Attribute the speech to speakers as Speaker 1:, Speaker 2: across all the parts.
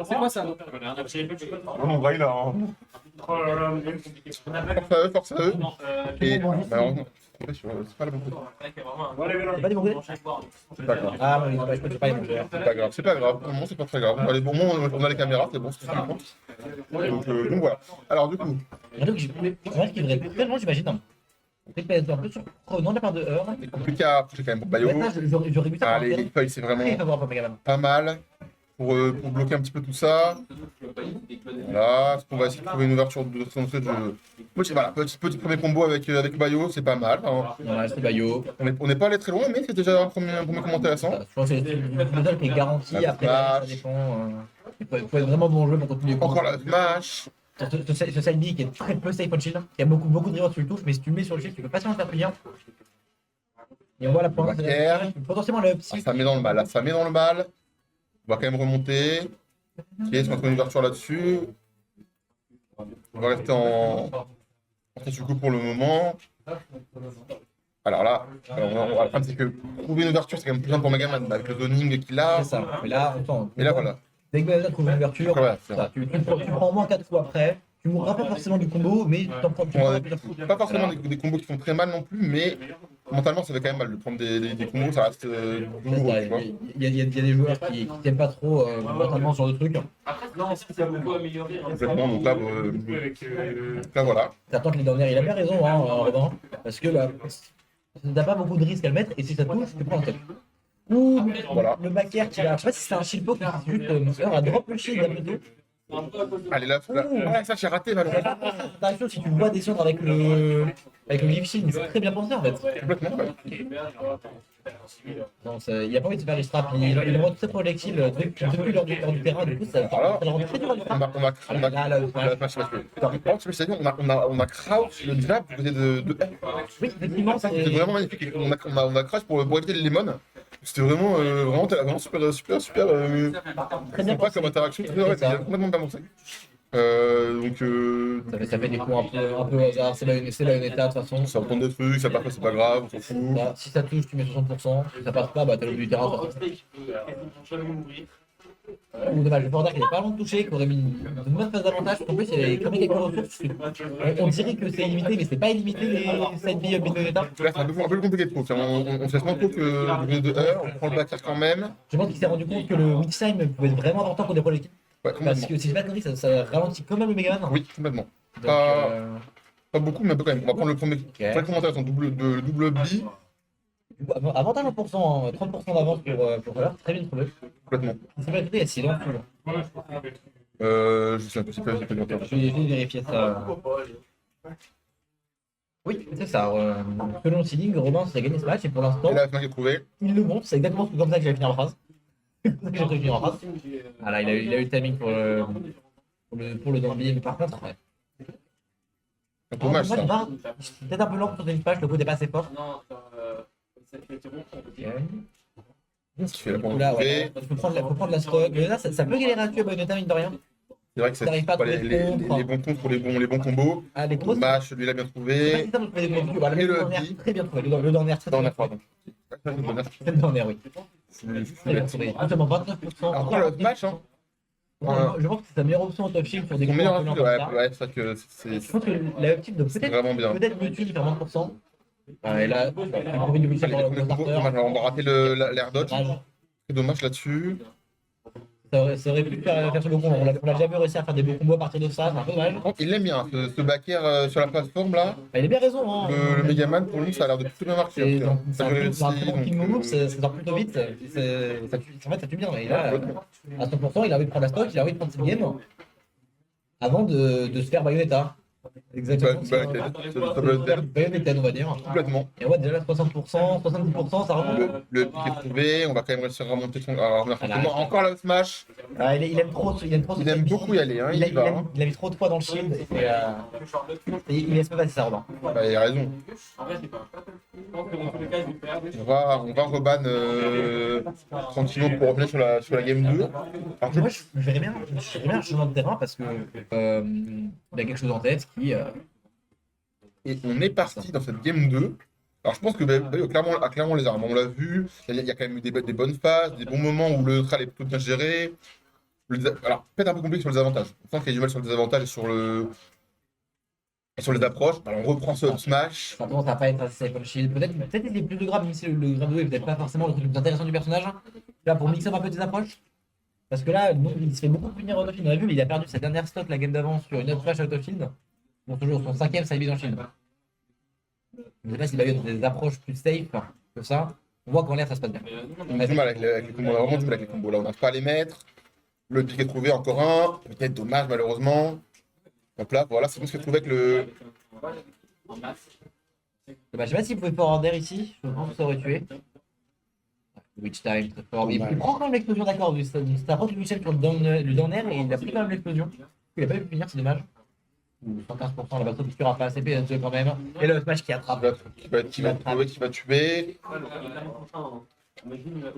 Speaker 1: C'est quoi ça?
Speaker 2: Vraiment, vrai, là. Hein. Force à eux. Et malheureusement, c'est pas la bonne côté.
Speaker 3: C'est pas des bons goûts?
Speaker 2: C'est pas grave.
Speaker 3: Ah, oui, je peux pas les manger.
Speaker 2: C'est pas grave. C'est pas grave. Pour le moment, c'est pas très grave. Allez, bon, on a les caméras, c'est bon, c'est ça. Donc voilà. Alors, du coup,
Speaker 3: Donc, je pense qu'il devrait tellement, j'imagine. C'est peut-être un peu surprenant de la part de Hearn.
Speaker 2: c'est compliqué à approcher quand même pour Bayo.
Speaker 3: J'aurais vu ça.
Speaker 2: Les feuilles, c'est vraiment
Speaker 3: Très favorable pour Megaman.
Speaker 2: pas mal pour bloquer un petit peu tout ça. Voilà, est-ce qu'on va essayer de trouver une ouverture de son set voilà, petit premier combo avec Bayo, c'est pas mal. Hein.
Speaker 3: Voilà, c'est Bayo.
Speaker 2: On n'est pas allé très loin, mais c'est déjà un premier comment intéressant.
Speaker 3: Je pense que c'est une méthode qui est garantie. Après, ça dépend. Il faut être vraiment bon jeu pour continuer.
Speaker 2: Encore la smash.
Speaker 3: Ce side B qui est très peu safe on shield, qui a beaucoup de rewards sur le touche, mais si tu le mets sur le shield, tu peux facilement faire punir. Et on voit la pointe. Potentiellement le up.
Speaker 2: Ça met dans le mal, là, ça met dans le mal. On va quand même remonter. Ok, est-ce qu'on trouve une ouverture là-dessus? On va rester en statu quo pour le moment. Alors là, le problème c'est que trouver une ouverture c'est quand même plus simple pour Megaman avec le zoning qu'il a.
Speaker 3: C'est ça. Mais là, on tente.
Speaker 2: Et là voilà.
Speaker 3: Dès que Megaman trouve une ouverture,
Speaker 2: Voilà,
Speaker 3: tu prends au moins 4 fois après. Tu mourras pas forcément du combo, mais tu t'en prends
Speaker 2: pas forcément des combos qui font très mal non plus, mais mentalement ça fait quand même mal de prendre des combos, ça reste douloureux.
Speaker 3: Il y a des joueurs qui n'aiment pas trop mentalement ce genre de truc.
Speaker 2: Complètement, donc là voilà.
Speaker 3: T'attends que les dernières, il a bien raison, hein, Robin, parce que t'as pas beaucoup de risques à le mettre, et si ça touche, tu prends un top. Ou
Speaker 2: Voilà.
Speaker 3: le back air qui va. Je sais pas si c'est un shield poke qui juste à drop le shield d'un plutôt.
Speaker 2: Allez là, ça j'ai raté malheureusement.
Speaker 3: Attention si tu le vois descendre avec le leaf shield, c'est très bien pensé en fait.
Speaker 2: Complètement, ouais.
Speaker 3: Non, il a pas envie de se faire les straps, il est vraiment très projectile depuis l'heure du terrain, du coup ça le rend très dur à le faire.
Speaker 2: On a crouch le jab du côté de
Speaker 3: oui, effectivement,
Speaker 2: c'était vraiment magnifique. On a crouch pour éviter les lemons. C'était vraiment super
Speaker 3: très bien
Speaker 2: sympa comme interaction, très complètement bien pensé.
Speaker 3: Ça fait des coups un peu hasard, c'est la état de toute façon.
Speaker 2: Ça retourne des trucs, ça passe pas, c'est pas grave, on s'en fout.
Speaker 3: Là, si ça touche, tu mets 60%, si ça passe pas, bah t'as le bout du terrain. Ou dommage, le border qui n'est pas loin de toucher, qui aurait mis une bonne phase d'avantage. En plus, il a quand même quelques ressources. On dirait que c'est illimité, mais c'est pas illimité les side B Benedetta.
Speaker 2: Là, c'est un peu compliqué de trop. On se laisse moins tôt que le de heure, on prend le backer quand même.
Speaker 3: Je pense qu'il s'est rendu compte que le witch time pouvait être vraiment important pour des projectiles.
Speaker 2: Ouais,
Speaker 3: parce que si j'ai pas compris, ça ralentit quand même le Megaman.
Speaker 2: Oui, complètement.
Speaker 3: Donc,
Speaker 2: Pas beaucoup, mais un peu quand même. On va prendre le premier. Très commentaire, son double B.
Speaker 3: Avantage en pourcent, 30% d'avance pour Hearn, très bien trouvé.
Speaker 2: Complètement.
Speaker 3: C'est pas écouté, il y a silence.
Speaker 2: Je sais un peu si c'est pas
Speaker 3: Je vais vérifier ça. Oui, c'est ça. Selon le seeding, Robin s'est gagné ce match et pour l'instant,
Speaker 2: Et là, la fin qui est trouvée.
Speaker 3: il le montre. C'est exactement comme ça que j'allais finir en phrase. C'est comme ça que j'allais finir en phrase. Voilà, il a eu le timing pour le Dorby, mais par contre, ouais.
Speaker 2: Un peu dommage, ça.
Speaker 3: C'est peut-être un peu lent sur une page, le coup n'est pas assez fort.
Speaker 2: Ce qui fait la
Speaker 3: Du coup,
Speaker 2: bonne
Speaker 3: là,
Speaker 2: trouvée.
Speaker 3: ouais, faut prendre la stock. Mais là, ça peut galérer à tuer Bayonetta, mine de rien.
Speaker 2: C'est vrai que ça
Speaker 3: T'arrives pas à trouver
Speaker 2: les
Speaker 3: de contre.
Speaker 2: bons comptes pour les bons combos.
Speaker 3: Ah, les grosses.
Speaker 2: Match, celui-là bien
Speaker 3: C'est pas
Speaker 2: trouvé.
Speaker 3: si simple de trouver des combos. Voilà,
Speaker 2: Et
Speaker 3: le
Speaker 2: le
Speaker 3: dernier,
Speaker 2: bi.
Speaker 3: très bien trouvé. Le dernier, très
Speaker 2: Dans
Speaker 3: bien
Speaker 2: la fois,
Speaker 3: trouvé.
Speaker 2: donc.
Speaker 3: C'est le dernier, oui. Très bien trouvé. Seulement 29%.
Speaker 2: Après, le match, hein.
Speaker 3: Je pense que c'est sa meilleure option en top shield pour des
Speaker 2: Son
Speaker 3: coups
Speaker 2: meilleur
Speaker 3: un peu lents
Speaker 2: appui,
Speaker 3: comme ça.
Speaker 2: ouais, c'est vrai que
Speaker 3: Je pense que la optique de
Speaker 2: c'est vraiment bien.
Speaker 3: peut-être me tuer, il fait 20%. Et là, il a envie de lutter
Speaker 2: Allez,
Speaker 3: pour
Speaker 2: les
Speaker 3: le
Speaker 2: combos,
Speaker 3: starter.
Speaker 2: on va rater l'air dodge.
Speaker 3: Dommage.
Speaker 2: C'est dommage là-dessus.
Speaker 3: Ça aurait pu faire sur le combo. On l'a jamais réussi à faire des beaux combos à partir de ça, c'est un peu dommage.
Speaker 2: Il l'aime bien, ce backer sur la plateforme là.
Speaker 3: Bah, il a bien raison. Hein.
Speaker 2: Le Megaman, pour lui, ça a l'air de plutôt bien marcher.
Speaker 3: C'est un très bon king move, ça sort plutôt vite. En fait, ça tue bien. Et là, à 100%, il a envie de prendre la stock, il a envie de prendre cette game avant de se faire Bayonetta. Exactement. Bayonetta, on va dire.
Speaker 2: Complètement.
Speaker 3: Et on voit déjà là 60%, 70%, ça remonte.
Speaker 2: Le pic est trouvé, on va quand même réussir à remonter son. Encore le smash.
Speaker 3: Ah, il aime trop. Il
Speaker 2: aime beaucoup y aller, hein, il y va.
Speaker 3: Il a mis trop de poids dans le shield. Et il laisse pas passer ça, Robin.
Speaker 2: Bah, il a raison. On va reban tranquillement pour revenir sur la game 2. Alors,
Speaker 3: Moi, je verrais bien un changement de terrain parce que il a quelque chose en tête qui.
Speaker 2: Et on est parti dans cette game 2. Alors je pense que Bayo a clairement les armes. On l'a vu, il y a quand même eu des bonnes phases, des bons moments où le neutral est plutôt bien géré. Alors, peut-être un peu compliqué sur les avantages. On sent qu'il y a du mal sur les avantages et sur les approches. Alors, on reprend ce smash.
Speaker 3: Ça commence à pas être assez safe on shield. Peut-être il est plus de grave, même si le grade 2 est peut-être pas forcément le truc le plus intéressant du personnage. Là, pour mixer un peu tes approches. Parce que là, non, il se fait beaucoup punir out of shield. On a vu, mais il a perdu sa dernière stock la game d'avant sur une autre flash out of shield. Bon, toujours son cinquième side dans shield. Je sais pas s'il va y avoir des approches plus safe que ça. On voit qu'en l'air ça se passe bien.
Speaker 2: On a du mal avec les combos. On a vraiment du mal avec les combos. Là, on n'arrive pas à les mettre. Le pic est trouvé, encore un. Peut-être dommage, malheureusement. Donc là, voilà, c'est tout ce que je trouvais avec le.
Speaker 3: Bah, je sais pas s'il pouvait forwarder ici. Je pense que ça aurait tué. Witch time, très fort. Mais il prend quand même l'explosion, d'accord. C'est un rock Michel sur le down air et il a pris quand même l'explosion. Il a pas pu finir, c'est dommage. 115%, la batterie piqûre a pas assez PSE quand même. Et le smash qui attrape.
Speaker 2: Qui va tuer.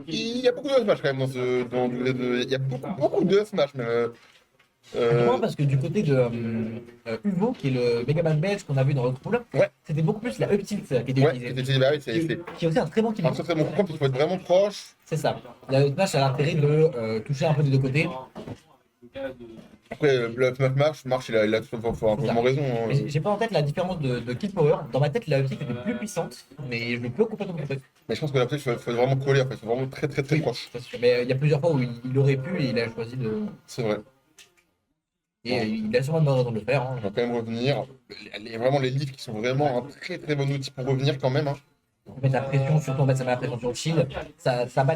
Speaker 2: Il y a beaucoup de smash quand même il y a beaucoup de smash même.
Speaker 3: Non, parce que du côté de Uvo, qui est le Megaman belge qu'on a vu dans l'autre pool,
Speaker 2: Ouais.
Speaker 3: c'était beaucoup plus la up tilt qui était
Speaker 2: Ouais,
Speaker 3: utilisée.
Speaker 2: bah oui,
Speaker 3: Qui est aussi un très bon
Speaker 2: un
Speaker 3: kill.
Speaker 2: très très bon coup, il faut être vraiment proche.
Speaker 3: C'est ça. La up smash a l'intérêt de toucher un peu des deux côtés.
Speaker 2: Après, le smash marche, il a vraiment raison. Hein.
Speaker 3: Mais j'ai pas en tête la différence de kill power. Dans ma tête, la up tilt était plus puissante, mais je le peux complètement tromper.
Speaker 2: Mais je pense que là, il faut être vraiment collé, en fait, il faut vraiment très très très proche.
Speaker 3: C'est sûr. Mais il y a plusieurs fois où il aurait pu et il a choisi de.
Speaker 2: C'est vrai.
Speaker 3: Et il a sûrement une bonne raison de le faire. Hein.
Speaker 2: On va quand même revenir. Vraiment, les livres qui sont vraiment un très très bon outil pour revenir quand même. Hein.
Speaker 3: Mettre la pression, surtout en fait, ça met la pression sur le shield. Ça bat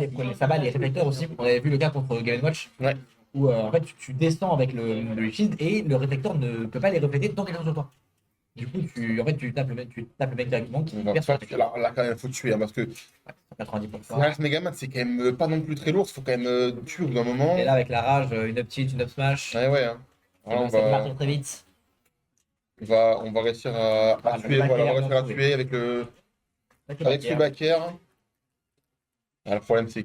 Speaker 3: les réflecteurs aussi. On avait vu le cas contre Game Watch.
Speaker 2: Ouais.
Speaker 3: Où en fait tu descends avec le shield et le réflecteur ne peut pas les refléter tant qu'il est sur toi. Du coup, tu tapes le mec directement qui perd sur la
Speaker 2: Alors là, quand même, il faut tuer hein, parce que
Speaker 3: 90%.
Speaker 2: Megaman, c'est quand même pas non plus très lourd. Il faut quand même tuer au bout d'un moment.
Speaker 3: Et là, avec la rage, une up tilt, une up smash.
Speaker 2: Ouais, hein. Alors,
Speaker 3: Ça peut partir très vite.
Speaker 2: on va réussir à tuer. Voilà, on va réussir à tuer avec ce backer. Alors, le problème, c'est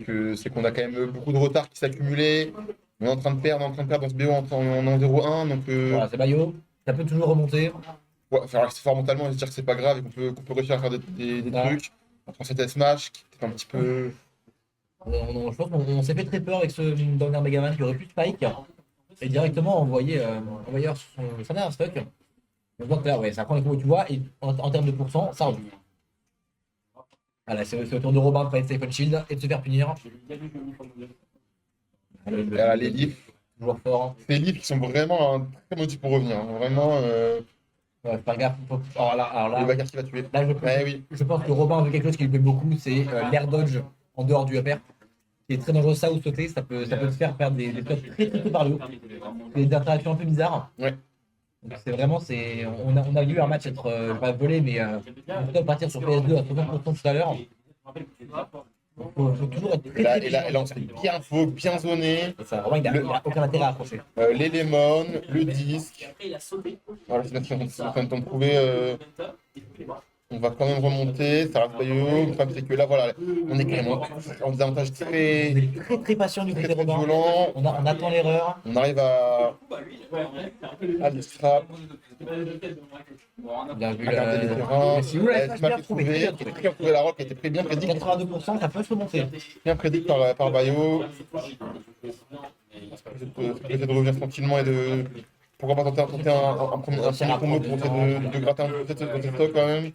Speaker 2: qu'on a quand même beaucoup de retard qui s'est accumulé. On est en train de perdre dans ce BO en 0-1. Donc,
Speaker 3: Voilà, c'est Bayo. Ça peut toujours remonter.
Speaker 2: ouais, faire rester fort mentalement et se dire que c'est pas grave et qu'on peut réussir à faire des trucs. Après, c'était Smash qui était un petit peu.
Speaker 3: Je pense qu'on s'est fait très peur avec ce dernier Megaman qui aurait pu spike et directement envoyer son dernier stock. On voit que là, ouais, ça prend les combos, tu vois, et en termes de pourcent, ça rejoue. Voilà, c'est au tour de Robin de pas être safe on shield et de se faire punir.
Speaker 2: Les livres.
Speaker 3: Joueur fort.
Speaker 2: C'est des livres qui sont vraiment un très bon outil pour revenir. Hein. Vraiment.
Speaker 3: Ouais, faire gaffe. Alors là,
Speaker 2: le backer qui va tuer.
Speaker 3: Là,
Speaker 2: Oui.
Speaker 3: je pense que Robin a vu quelque chose qui lui plaît beaucoup, c'est l'air dodge en dehors du upper. Qui est très dangereux, ça ou sauter, ça peut te faire perdre des stops très très par le haut. Des interactions un peu bizarres.
Speaker 2: Ouais.
Speaker 3: Donc c'est vraiment, on a vu un match être, je vais pas voler, mais plutôt partir sur PS2 à 60% tout à l'heure. Faut toujours être très
Speaker 2: Et là, on se fait bien faux, bien zoné.
Speaker 3: Robin, il a aucun intérêt à accrocher.
Speaker 2: Les lemons, le disque. Voilà, c'est en train de trouver. On va quand même remonter, ça reste pas yo. Le problème, c'est que là, voilà, on est quand même en désavantage très
Speaker 3: Très patient du côté Robin.
Speaker 2: violent.
Speaker 3: On attend l'erreur.
Speaker 2: On arrive à le strap.
Speaker 3: Bien vu,
Speaker 2: Regarder les terrains.
Speaker 3: si vous l'avez
Speaker 2: Smash est trouvé. Qui a trouvé la rock, qui était très bien prédit.
Speaker 3: 82%, ça peut se remonter.
Speaker 2: Bien prédit par Bayo. Essayer de revenir tranquillement et de. Pourquoi pas tenter un premier combo pour essayer de gratter un peu cette stock quand même.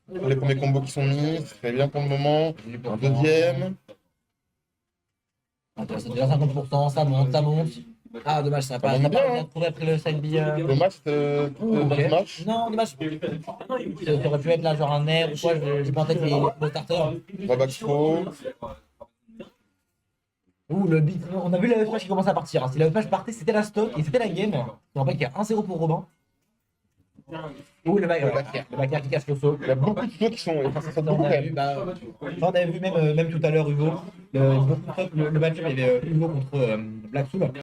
Speaker 2: Les premiers combos qui sont mis, c'est très bien pour le moment. Un deuxième.
Speaker 3: C'est déjà 50%, ça monte. Ah, dommage, ça n'a pas bien trouvé après le side B.
Speaker 2: Dommage, c'était match.
Speaker 3: Non, dommage. Ça aurait pu être là, genre un air ou quoi, j'ai pas en tête les starters.
Speaker 2: Backthrow.
Speaker 3: Ouh, le beat, on a vu la F-Flash qui commence à partir. Hein. Si la F-Flash partait, c'était la stock et c'était la game. Je rappelle qu'il y a 1-0 pour Robin. Ouh, le backer qui casse le saut.
Speaker 2: Il y a beaucoup de sauts qui sont. Enfin, ça saute beaucoup quand même.
Speaker 3: On avait vu même tout à l'heure Hugo. Le match-up, il y avait Hugo contre Black Soul.